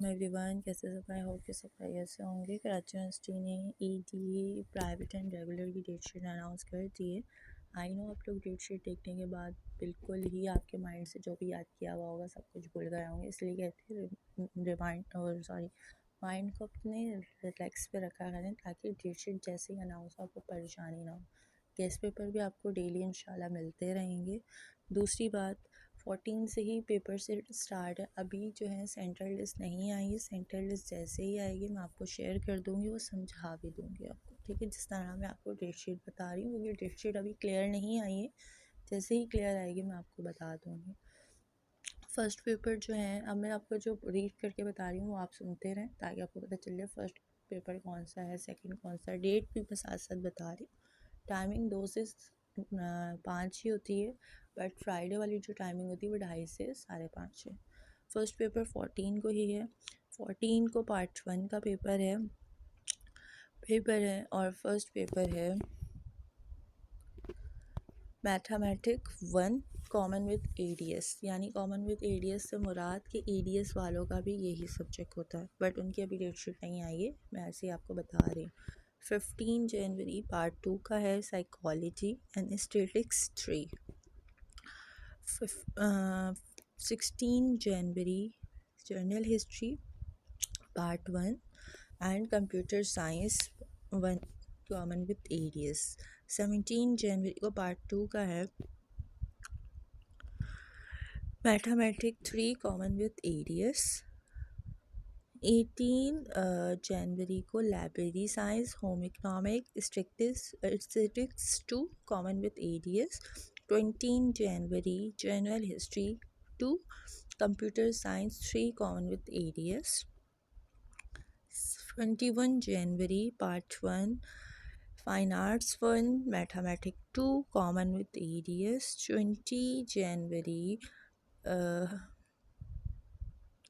वालेकुम एवरीवन, कैसे सब? आई होप कि सब खैरियत से होंगे। कराची यूनिवर्सिटी ने EDA प्राइवेट एंड रेगुलर की डेट शीट अनाउंस कर दी है। आई नो आप लोग डेट शीट देखने के बाद बिल्कुल ही आपके माइंड से जो भी याद किया हुआ होगा सब कुछ भूल गए होंगे, इसलिए कहते हैं रिमाइंड और सॉरी माइंड को अपने रिलैक्स पे रखा करें ताकि डेट शीट जैसे ही अनाउंस हो आपको परेशानी ना हो। गेस्ट पेपर भी आपको डेली इंशाल्लाह मिलते रहेंगे। दूसरी बात, 14 से ही पेपर से स्टार्ट है। अभी जो है सेंट्रल लिस्ट नहीं आई है, सेंट्रल लिस्ट जैसे ही आएगी मैं आपको शेयर कर दूँगी, वो समझा भी दूँगी आपको, ठीक है। जिस तरह मैं आपको डेट शीट बता रही हूँ क्योंकि डेट शीट अभी क्लियर नहीं आई है, जैसे ही क्लियर आएगी मैं आपको बता दूँगी। फ़र्स्ट पेपर जो है, अब मैं आपको जो रीड करके बता रही हूँ वो आप सुनते रहें ताकि आपको पता चल जाए फ़र्स्ट पेपर कौन सा है, सेकंड कौन सा है। डेट भी मैं साथ साथ बता रही हूँ। टाइमिंग 2 से 5 ही होती है, बट फ्राइडे वाली जो टाइमिंग होती है वो 2:30 से 5:30 है। फ़र्स्ट पेपर 14 को ही है। 14 को पार्ट 1 का पेपर है और फर्स्ट पेपर है मैथमेटिक 1 कॉमन विद ADS। यानी कॉमन विद ADS से मुराद के ADS वालों का भी यही सब्जेक्ट होता है, बट उनकी अभी डेट शीट नहीं आई है, मैं ऐसे ही आपको बता रही हूँ। 15 जनवरी पार्ट 2 का है psychology and statistics 3। 16 January journal history part 1 and computer science 1 common with ADS। 17 जनवरी को पार्ट 2 का है मैथमेटिक 3 कॉमन विद ADS। 18 जनवरी को library science home economic statistics 2 common with ADS। 20 January general history 2 computer science 3 common with ADS। 21 January part 1 fine arts 1 mathematic 2 common with ADS। 20 जनवरी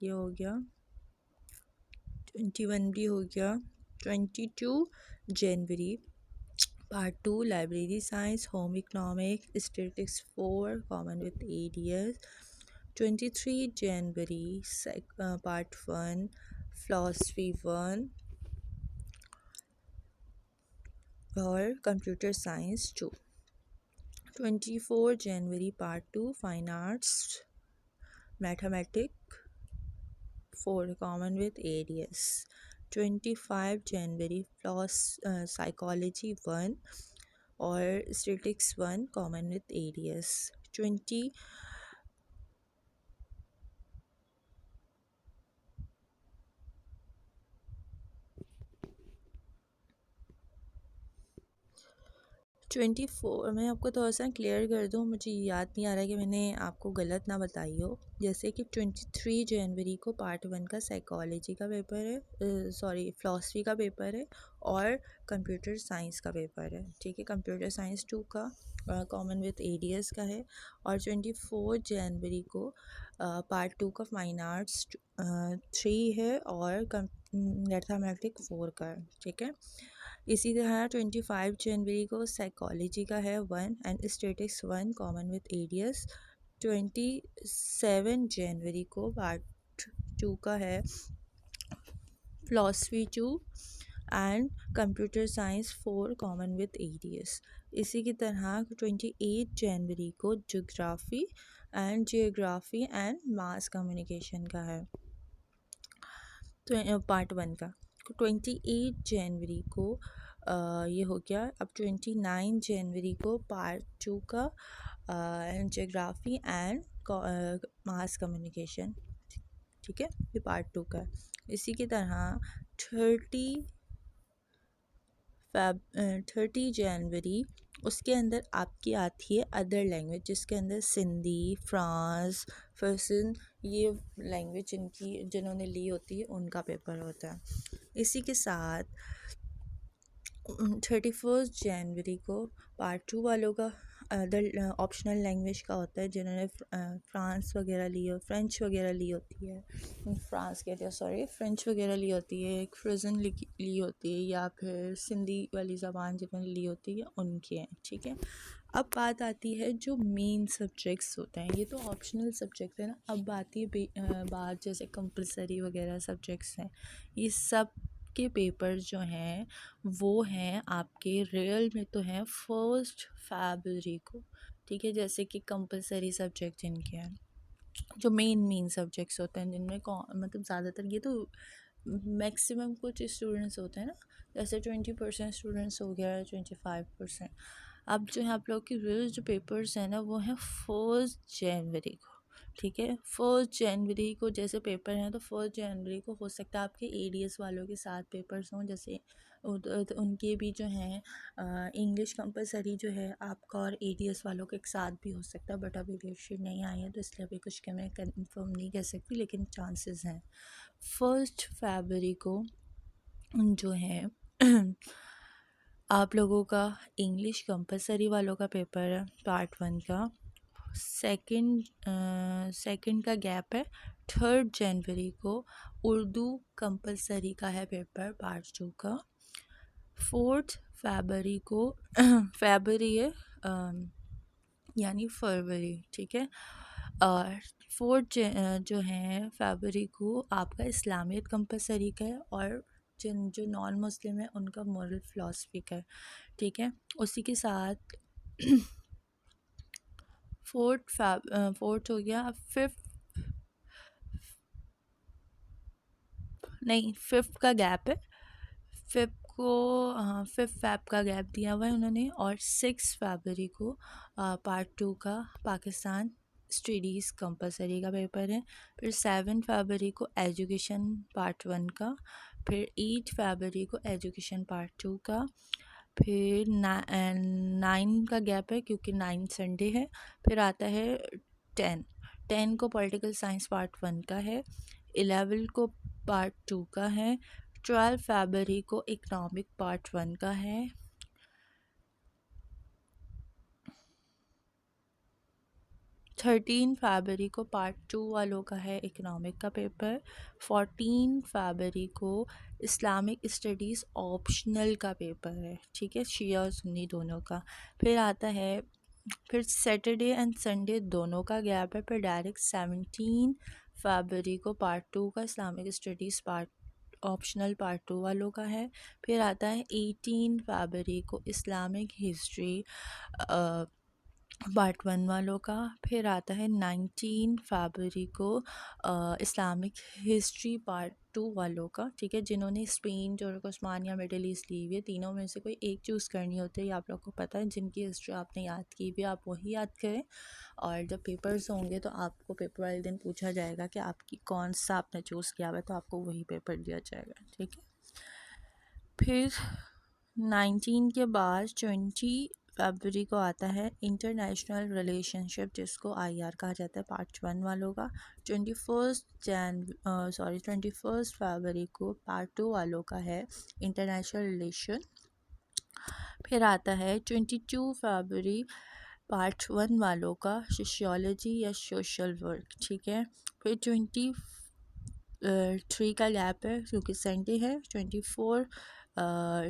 ये हो गया, 21 भी हो गया। 22 जनवरी part 2 library science home economic statistics 4 common with ADS। 23 जनवरी part 1 philosophy 1 और computer science 2। 24 जनवरी part 2 fine arts mathematic 4 common with ADS। 25 जनवरी साइकोलॉजी 1 और स्टैटिस्टिक्स 1 कॉमन विद ADS। 24 मैं आपको थोड़ा सा क्लियर कर दूं, मुझे याद नहीं आ रहा है कि मैंने आपको गलत ना बताई हो। जैसे कि 23 जनवरी को पार्ट 1 का साइकोलॉजी का पेपर है, सॉरी फिलॉसफी का पेपर है और कंप्यूटर साइंस का पेपर है, ठीक है। कंप्यूटर साइंस 2 का कॉमन विद ADS का है। और 24 जनवरी को पार्ट 2 का फाइन आर्ट्स 3 है और मैथमेटिक 4 का है, ठीक है। इसी तरह 25 जनवरी को साइकोलॉजी का है 1 and statistics 1 common with ADS। 27 जनवरी को पार्ट 2 का है philosophy 2 and computer science 4 common with ADS। इसी की तरह 28 जनवरी को जियोग्राफी एंड मास कम्युनिकेशन का है तो पार्ट 1 का। 28 जनवरी को ये हो गया। अब 29 जनवरी को पार्ट 2 का जियोग्राफी एंड मास कम्युनिकेशन, ठीक है, ये पार्ट 2 का है। इसी की तरह 30 जनवरी उसके अंदर आपकी आती है अदर लैंग्वेज, जिसके अंदर सिंधी, फ्रांस, फर्सन, ये लैंग्वेज जिन्होंने ली होती है उनका पेपर होता है। इसी के साथ 31 जनवरी को पार्ट 2 वालों का अदर ऑप्शनल लैंग्वेज का होता है, जिन्होंने फ्रांस वगैरह ली हो, फ्रेंच वगैरह ली होती है, फ्रांस के लिए सॉरी फ्रेंच वगैरह ली होती है, एक फ्रोज़न ली होती है, या फिर सिंधी वाली ज़बान जिन्होंने ली होती है उनकी है, ठीक है। अब बात आती है जो मेन सब्जेक्ट्स होते हैं, ये तो ऑप्शनल सब्जेक्ट है ना। अब आती है बात जैसे कंपलसरी वगैरह सब्जेक्ट्स हैं, ये सब के पेपर जो हैं वो हैं आपके रियल में तो हैं 1 फरवरी को, ठीक है। जैसे कि कंपलसरी सब्जेक्ट जिनके हैं, जो मेन सब्जेक्ट्स होते हैं जिनमें मतलब ज़्यादातर ये तो मैक्सिमम कुछ स्टूडेंट्स होते हैं ना, जैसे 20% स्टूडेंट्स हो गया, 25%। अब जो है आप लोग की रियल जो पेपर्स हैं ना वो हैं 1 जनवरी को, ठीक है। 1 जनवरी को जैसे पेपर हैं तो 1 जनवरी को हो सकता है आपके एडीएस वालों के साथ पेपर्स हों, जैसे उनके भी जो हैं इंग्लिश कंपलसरी जो है आपका और एडीएस वालों के एक साथ भी हो सकता है, बट अभी डेट शीट नहीं आई है तो इसलिए अभी कुछ के मैं कंफर्म नहीं कह सकती, लेकिन चांसेस हैं। 1 फरवरी को जो है आप लोगों का इंग्लिश कंपलसरी वालों का पेपर है पार्ट 1 का। सेकंड का गैप है। 3 जनवरी को उर्दू कंपलसरी का है पेपर पार्ट 2 का। 4 फरवरी को फरवरी है यानी फरवरी, ठीक है। और 4 जो है फरवरी को आपका इस्लामियत कंपलसरी का है, और जो नॉन मुस्लिम है उनका मोरल फ़िलासफ़ी का है, ठीक है। उसी के साथ फोर्थ हो गया। फिफ्थ का गैप है। फिफ्थ फैब का गैप दिया हुआ है उन्होंने, और 6 फरवरी को पार्ट 2 का पाकिस्तान स्टडीज़ कंपलसरी का पेपर है। फिर 7 फरवरी को एजुकेशन पार्ट 1 का। फिर 8 फरवरी को एजुकेशन पार्ट 2 का। फिर 9 का गैप है क्योंकि 9 संडे है। फिर आता है 10 को पॉलिटिकल साइंस पार्ट 1 का है। 11 को पार्ट 2 का है। 12 फरवरी को इकनॉमिक पार्ट 1 का है। 13 फरवरी को पार्ट 2 वालों का है इकनॉमिक का पेपर। 14 फरवरी को इस्लामिक स्टडीज़ ऑप्शनल का पेपर है, ठीक है, शिया और सुन्नी दोनों का। फिर सैटरडे एंड संडे दोनों का गैप है। फिर डायरेक्ट 17 फरवरी को पार्ट 2 का इस्लामिक स्टडीज़ ऑप्शनल पार्ट 2 वालों का है। फिर आता है 18 फरवरी को इस्लामिक हिस्ट्री पार्ट 1 वालों का। फिर आता है 19 फरवरी को इस्लामिक हिस्ट्री पार्ट 2 वालों का, ठीक है। जिन्होंने Spain, Turk, Osmania, middle east ली हुई है, तीनों में से कोई एक चूज़ करनी होती है, ये आप लोग को पता है। जिनकी हिस्ट्री आपने याद की हुई आप वही याद करें, और जब पेपर्स होंगे तो आपको पेपर वाले दिन पूछा जाएगा कि आपकी कौन सा आपने चूज़ किया हुआ है, तो आपको वही पेपर दिया जाएगा, ठीक है। फिर 19 के बाद 20 फरवरी को आता है इंटरनेशनल रिलेशनशिप, जिसको आईआर कहा जाता है, पार्ट 1 वालों का। 21 फरवरी को पार्ट 2 वालों का है इंटरनेशनल रिलेशन। फिर आता है 22 फरवरी पार्ट 1 वालों का सोशियोलॉजी या सोशल वर्क, ठीक है। फिर 23 का गैप है क्योंकि संडे है। 24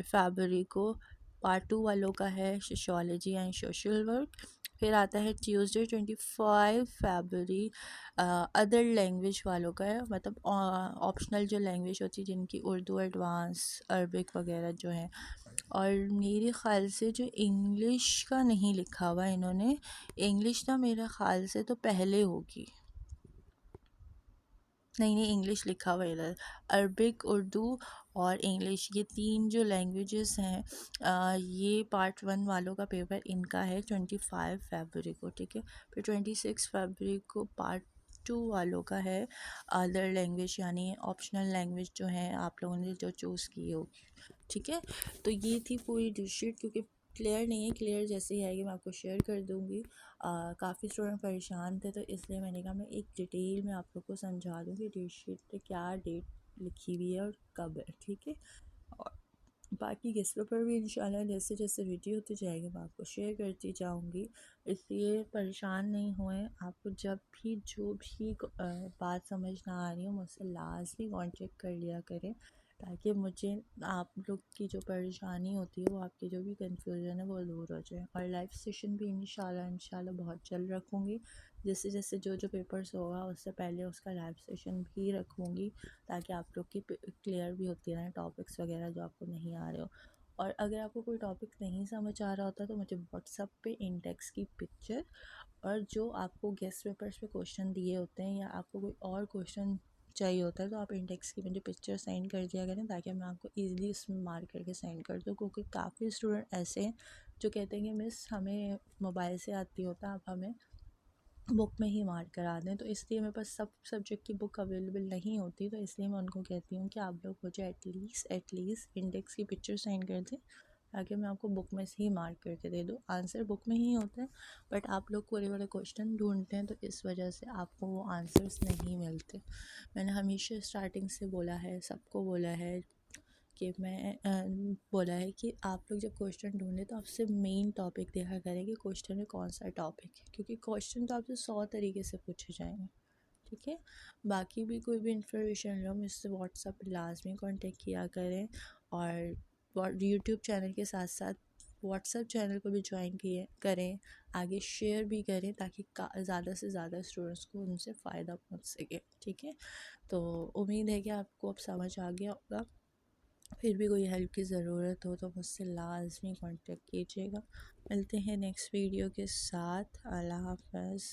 फरवरी को पार्ट 2 वालों का है सोशियोलॉजी एंड सोशल वर्क। फिर आता है ट्यूसडे 25 फरवरी अदर लैंग्वेज वालों का है, मतलब ऑप्शनल जो लैंग्वेज होती है जिनकी उर्दू, एडवांस, अरबिक वगैरह जो है। और मेरे ख़्याल से जो इंग्लिश का नहीं लिखा हुआ इन्होंने, इंग्लिश ना मेरे ख़्याल से तो पहले होगी। नहीं, इंग्लिश लिखा हुआ है इधर। अरबिक, उर्दू और इंग्लिश, ये 3 जो लैंग्वेजेस हैं, ये पार्ट 1 वालों का पेपर इनका है 25 फरवरी को, ठीक है। फिर 26 फरवरी को पार्ट 2 वालों का है अदर लैंग्वेज, यानी ऑप्शनल लैंग्वेज जो है आप लोगों ने जो चूज़ की होगी, ठीक है। तो ये थी पूरी डिट शीट, क्योंकि क्लियर नहीं है, क्लियर जैसे ही आएगी मैं आपको शेयर कर दूँगी। काफ़ी स्टूडेंट परेशान थे तो इसलिए मैंने कहा मैं एक डिटेल में आप लोग को समझा दूँ कि डेट शीट पे क्या डेट लिखी हुई है और कब है, ठीक है। और बाकी किस पेपर भी इंशाल्लाह जैसे जैसे वीडियो होती जाएगी मैं आपको शेयर करती जाऊँगी, इसलिए परेशान नहीं हुए। आपको जब भी जो भी बात समझ ना आ रही हो मुझसे लाजमी कांटेक्ट कर लिया करें। ताकि मुझे आप लोग की जो परेशानी होती है, वो आपकी जो भी कन्फ्यूज़न है वो दूर हो जाए। और लाइव सेशन भी इंशाल्लाह बहुत जल्द रखूँगी। जैसे जैसे जो जो पेपर्स होगा उससे पहले उसका लाइव सेशन भी रखूँगी, ताकि आप लोग की क्लियर भी होती रहें टॉपिक्स वगैरह जो आपको नहीं आ रहे हो। और अगर आपको कोई टॉपिक नहीं समझ आ रहा होता तो मुझे व्हाट्सअप पे इंडेक्स की पिक्चर और जो आपको गेस्ट पेपर्स पे क्वेश्चन दिए होते हैं या आपको कोई और क्वेश्चन चाहिए होता है तो आप इंडेक्स की मुझे पिक्चर सेंड कर दिया करें, ताकि मैं आपको ईज़िली उसमें मार्क करके सेंड कर दूँ। क्योंकि काफ़ी स्टूडेंट ऐसे हैं जो कहते हैं कि मिस हमें मोबाइल से आती होता, आप हमें बुक में ही मार्क करा दें। तो इसलिए मेरे पास सब सब्जेक्ट की बुक अवेलेबल नहीं होती, तो इसलिए मैं उनको कहती हूँ कि आप लोग मुझे एटलीस्ट इंडेक्स की पिक्चर सेंड कर दें, ताकि मैं आपको बुक में से ही मार्क करके दे दूँ। आंसर बुक में ही होता है, बट आप लोग कोई वाले क्वेश्चन ढूंढते हैं तो इस वजह से आपको वो आंसर्स नहीं मिलते। मैंने हमेशा स्टार्टिंग से बोला है, सबको बोला है कि बोला है कि आप लोग जब क्वेश्चन ढूंढें तो आपसे मेन टॉपिक देखा करें कि क्वेश्चन में कौन सा टॉपिक है, क्योंकि क्वेश्चन तो आपसे 100 तरीके से पूछे जाएंगे। ठीक है, बाकी भी कोई भी इंफॉर्मेशन लो मुझसे व्हाट्सअप पे लाजमी कांटेक्ट किया करें। और यूट्यूब चैनल के साथ साथ व्हाट्सअप चैनल को भी ज्वाइन किए करें, आगे शेयर भी करें, ताकि ज़्यादा से ज़्यादा स्टूडेंट्स को उनसे फ़ायदा पहुंच सके। ठीक है, तो उम्मीद है कि आपको अब समझ आ गया होगा। फिर भी कोई हेल्प की ज़रूरत हो तो मुझसे लाजमी कांटेक्ट कीजिएगा। मिलते हैं नेक्स्ट वीडियो के साथ। अल्लाह हाफ़िज़।